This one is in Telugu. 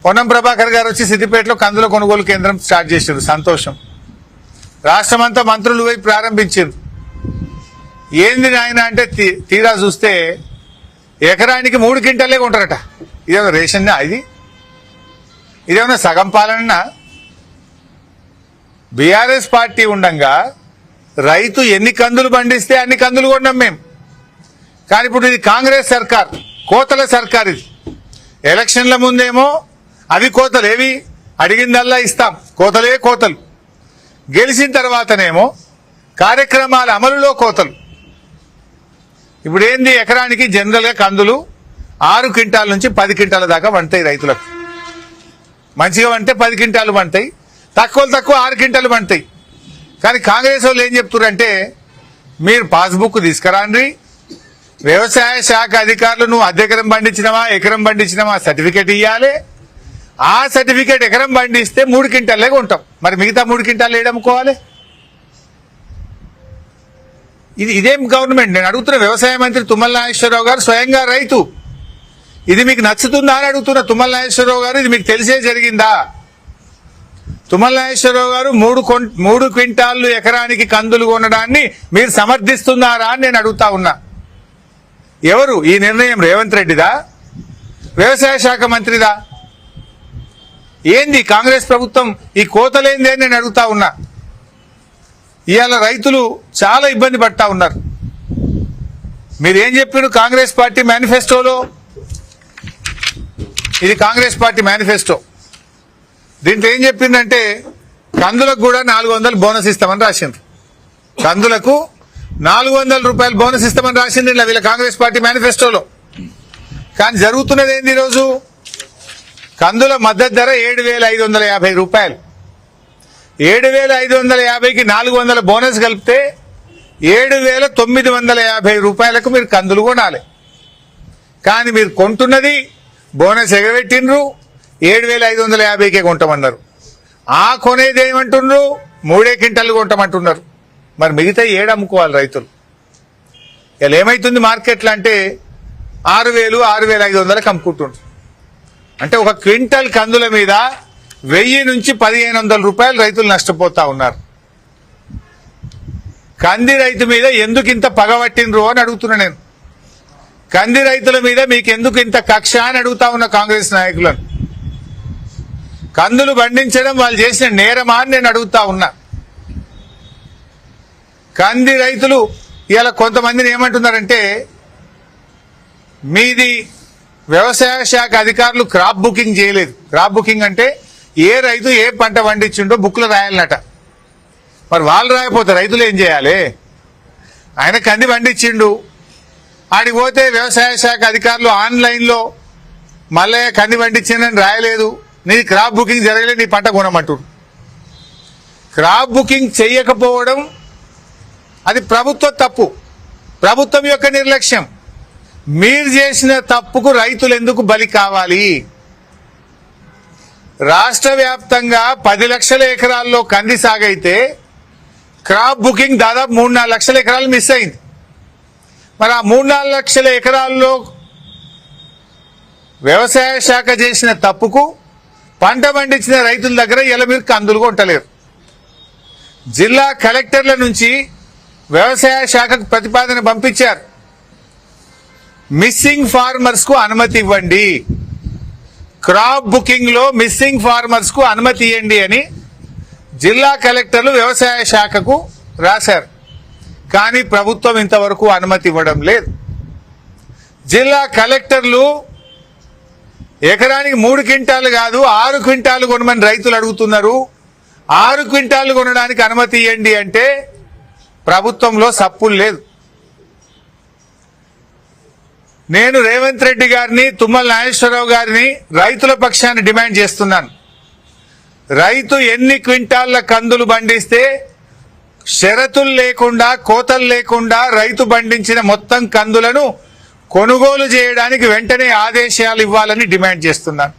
పొన్నం ప్రభాకర్ గారు వచ్చి సిద్దిపేటలో కందుల కొనుగోలు కేంద్రం స్టార్ట్ చేశారు. సంతోషం. రాష్ట్రమంతా మంత్రులు పోయి ప్రారంభించారు. ఏంది నాయన అంటే తీరా చూస్తే ఎకరానికి 3 క్వింటాలే కొంటారట. ఇదేమన్నా రేషన్ ఇదేమన్నా సగం పాలన? బీఆర్ఎస్ పార్టీ ఉండగా రైతు ఎన్ని కందులు పండిస్తే అన్ని కందులు కొన్నాం మేము. కానీ ఇప్పుడు ఇది కాంగ్రెస్ సర్కార్, కోతల సర్కార్. ఇది ఎలక్షన్ల ముందేమో అవి కోతలు, ఏవి అడిగిందల్లా ఇస్తాం, కోతలే కోతలు. గెలిచిన తర్వాతనేమో కార్యక్రమాల అమలులో కోతలు. ఇప్పుడు ఏంది, ఎకరానికి జనరల్ గా కందులు 6 క్వింటాల నుంచి 10 క్వింటాల దాకా పండుతాయి రైతులకు. మంచిగా పంటే 10 క్వింటాలు పండుతాయి, తక్కువ 6 క్వింటాలు పండుతాయి. కానీ కాంగ్రెస్ వాళ్ళు ఏం చెప్తున్నారంటే, మీరు పాస్బుక్ తీసుకురాండి, వ్యవసాయ శాఖ అధికారులు నువ్వు ఎకరం పండించినవా సర్టిఫికేట్ ఇవ్వాలి. ఆ సర్టిఫికేట్ ఎకరం పండిస్తే 3 క్వింటాలే ఉంటాం. మరి మిగతా 3 క్వింటాలు ఏడమ్ముకోవాలి? ఇదేం గవర్నమెంట్? నేను అడుగుతున్న వ్యవసాయ మంత్రి తుమ్మల నాగేశ్వరరావు గారు స్వయంగా రైతు. ఇది మీకు నచ్చుతుందా అని అడుగుతున్న తుమ్మల నాగేశ్వరరావు గారు, ఇది మీకు తెలిసే జరిగిందా? తుమ్మల నాగేశ్వరరావు గారు 3 క్వింటాళ్లు ఎకరానికి కందులు కొనడాన్ని మీరు సమర్థిస్తున్నారా అని నేను అడుగుతా ఉన్నా. ఎవరు ఈ నిర్ణయం? రేవంత్ రెడ్డిదా? వ్యవసాయ శాఖ మంత్రిదా? ఏంది కాంగ్రెస్ ప్రభుత్వం ఈ కోతలేంది అని నేను అడుగుతా ఉన్నా. ఇవాళ రైతులు చాలా ఇబ్బంది పడతా ఉన్నారు. మీరేం చెప్పారు కాంగ్రెస్ పార్టీ మేనిఫెస్టోలో? ఇది కాంగ్రెస్ పార్టీ మేనిఫెస్టో. దీంట్లో ఏం చెప్పిందంటే, కందులకు కూడా 400 బోనస్ ఇస్తామని రాసింది. కందులకు 400 రూపాయలు బోనస్ ఇస్తామని రాసింది ఇలా వీళ్ళ కాంగ్రెస్ పార్టీ మేనిఫెస్టోలో. కానీ జరుగుతున్నది ఏంది? ఈరోజు కందుల మద్దతు ధర 7,550 రూపాయలు. 7,550కి 400 బోనస్ కలిపితే 7,950 రూపాయలకు మీరు కందులు కొనాలి. కానీ మీరు కొంటున్నది బోనస్ ఎగరబెట్టిండ్రు, 7,550కే కొంటామన్నారు. ఆ కొనేది ఏమంటున్నారు? 3 క్వింటాలు కొంటామంటున్నారు. మరి మిగతా అమ్ముకోవాలి రైతులు. ఇలా ఏమైతుంది మార్కెట్లో అంటే 6,000, 6,500కి అమ్ముకుంటున్నారు. అంటే ఒక క్వింటల్ కందుల మీద 1000 నుంచి 1,500 రూపాయలు రైతులు నష్టపోతా ఉన్నారు. కంది రైతు మీద ఎందుకు ఇంత పగబట్టినరు అని అడుగుతున్నా నేను. కంది రైతుల మీద మీకు ఎందుకు ఇంత కక్ష అని అడుగుతా ఉన్న కాంగ్రెస్ నాయకులను. కందులు పండించడం వాళ్ళు చేసిన నేరమా అని నేను అడుగుతా ఉన్నా. కంది రైతులు ఇలా కొంతమందిని ఏమంటున్నారంటే, మీది వ్యవసాయ శాఖ అధికారులు క్రాప్ బుకింగ్ చేయలేదు. క్రాప్ బుకింగ్ అంటే ఏ రైతు ఏ పంట పండించిండో బుక్లో రాయాలన్నట. మరి వాళ్ళు రాయపోతే రైతులు ఏం చేయాలి? ఆయన కంది పండించిండు, ఆడికి పోతే వ్యవసాయ శాఖ అధికారులు ఆన్లైన్లో మళ్ళీ కంది పండించిందని రాయలేదు, నీది క్రాప్ బుకింగ్ జరగలేదు, నీ పంట కొనమంటారు. క్రాప్ బుకింగ్ చేయకపోవడం అది ప్రభుత్వ తప్పు, ప్రభుత్వం యొక్క నిర్లక్ష్యం. మీరు చేసిన తప్పుకు రైతులు ఎందుకు బలి కావాలి? రాష్ట్ర వ్యాప్తంగా 10 లక్షల ఎకరాల్లో కంది సాగైతే క్రాప్ బుకింగ్ దాదాపు 3-4 లక్షల ఎకరాలు మిస్ అయింది. మరి ఆ 3-4 లక్షల ఎకరాల్లో వ్యవసాయ శాఖ చేసిన తప్పుకు పంట పండించిన రైతుల దగ్గర ఇలా మీరు కందులు కొంటలేరు. జిల్లా కలెక్టర్ల నుంచి వ్యవసాయ శాఖకు ప్రతిపాదన పంపించారు, మిస్సింగ్ ఫార్మర్స్ కు అనుమతి ఇవ్వండి, క్రాప్ బుకింగ్ లో మిస్సింగ్ ఫార్మర్స్ కు అనుమతి ఇవ్వండి అని జిల్లా కలెక్టర్లు వ్యవసాయ శాఖకు రాశారు. కానీ ప్రభుత్వం ఇంతవరకు అనుమతి ఇవ్వడం లేదు. జిల్లా కలెక్టర్లు ఎకరానికి 3 క్వింటాలు కాదు 6 క్వింటాలు కొనమని రైతులు అడుగుతున్నారు. 6 క్వింటాలు కొనడానికి అనుమతి ఇవ్వండి అంటే ప్రభుత్వంలో సప్పులు లేదు. నేను రేవంత్ రెడ్డి గారిని, తుమ్మల నాగేశ్వరరావు గారిని రైతుల పక్షాన్ని డిమాండ్ చేస్తున్నాను. రైతు ఎన్ని క్వింటాళ్ల కందులు పండిస్తే షరతులు లేకుండా, కోతలు లేకుండా రైతు పండించిన మొత్తం కందులను కొనుగోలు చేయడానికి వెంటనే ఆదేశాలు ఇవ్వాలని డిమాండ్ చేస్తున్నాను.